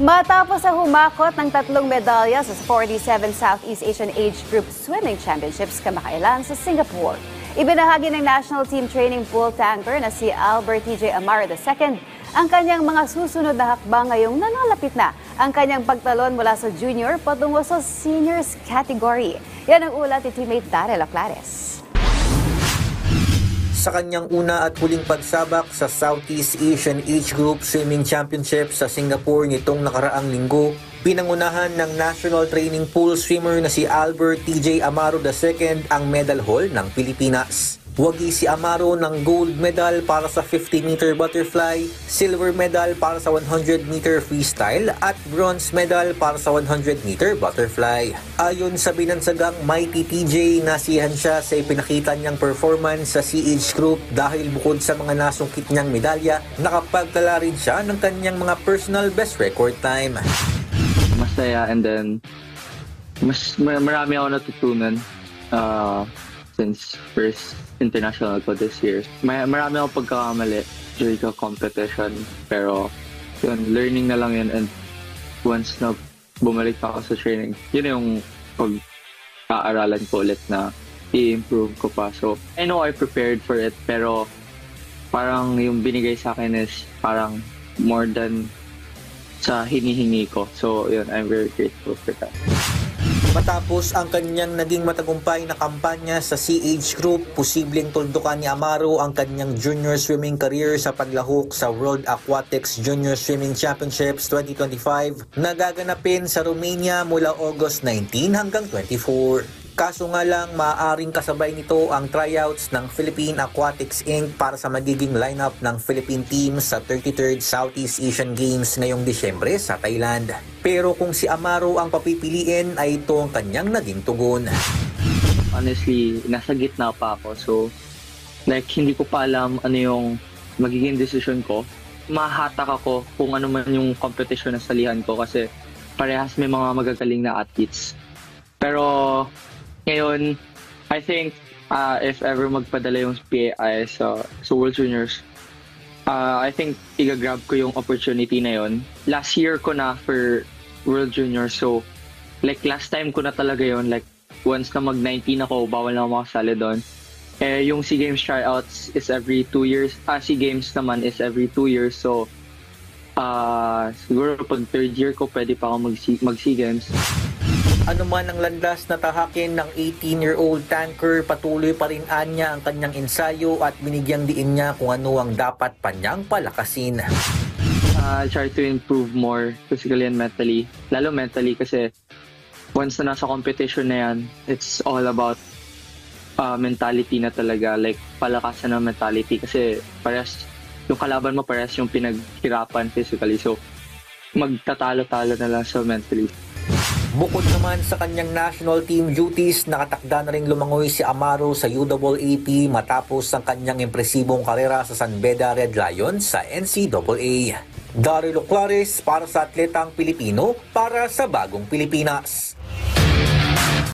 Matapos ang humakot ng 3 medalya sa 47 Southeast Asian Age Group Swimming Championships kamakailan sa Singapore, ibinahagi ng National Team Training Pool tanker na si Albert TJ Amaro II ang kanyang mga susunod na hakbang ngayong nanalapit na ang kanyang pagtalon mula sa junior patungo sa seniors category. Yan ang ulat ni teammate Darrell Oclares. Sa kanyang una at huling pagsabak sa Southeast Asian Age Group Swimming Championship sa Singapore nitong nakaraang linggo, pinangunahan ng National Training Pool swimmer na si Albert TJ Amaro II ang medal haul ng Pilipinas. Wagi si Amaro ng gold medal para sa 50-meter butterfly, silver medal para sa 100-meter freestyle at bronze medal para sa 100-meter butterfly. Ayon sa binansagang Mighty TJ, nasiyahan siya sa ipinakita niyang performance sa CH Group dahil bukod sa mga nasungkit niyang medalya, nakapagtala rin siya ng kanyang mga personal best record time. Masaya, and then marami ako natutunan since first international ko this year. Marami akong pagkakamali during the competition, pero yun, learning na lang yun, and once na bumalik pa ako sa training, yun yung pag-aaralan ko ulit na i-improve ko pa. So I know I prepared for it, pero parang yung binigay sa akin is parang more than sa hinihingi ko. So yun, I'm very grateful for that. Matapos ang kanyang naging matagumpay na kampanya sa CH Group, posibleng tuldukan ni Amaro ang kanyang junior swimming career sa paglahok sa World Aquatics Junior Swimming Championships 2025 na gaganapin sa Romania mula August 19 hanggang 24. Kaso nga lang, maaaring kasabay nito ang tryouts ng Philippine Aquatics Inc. para sa magiging lineup ng Philippine team sa 33rd Southeast Asian Games ngayong Disyembre sa Thailand. Pero kung si Amaro ang papipiliin, ay ito ang kanyang naging tugon. Honestly, nasa gitna pa ako. So, hindi ko pa alam ano yung magiging decision ko. Mahatak ako kung ano man yung competition na salihan ko kasi parehas may mga magagaling na athletes. Pero ngayon, I think if ever magpadala yung PAI sa World Juniors, I think i-grab ko yung opportunity na yon. Last year ko na for World Juniors, so last time ko na talaga yon. Once na mag-19 ako, bawal na ako makasali doon. Yung SEA Games tryouts is every 2 years. SEA Games naman is every 2 years, so siguro pag third year ko, pwede pa ako mag-SEA Games. Ano man ang landas na tahakin ng 18-year-old tanker, patuloy pa rin anya ang kanyang ensayo at binigyang diin niya kung ano ang dapat pa niyang palakasin. Try to improve more physically and mentally. Lalo mentally kasi once na nasa competition na yan, it's all about mentality na talaga. Palakasan ng mentality kasi parehas yung kalaban mo, parehas yung pinaghirapan physically. So magtatalo-talo na lang sa mentally. Bukod naman sa kanyang national team duties, nakatakda na ring lumangoy si Amaro sa UAAP matapos ang kanyang impresibong karera sa San Beda Red Lions sa NCAA. Darrell Oclares para sa Atletang Pilipino para sa Bagong Pilipinas.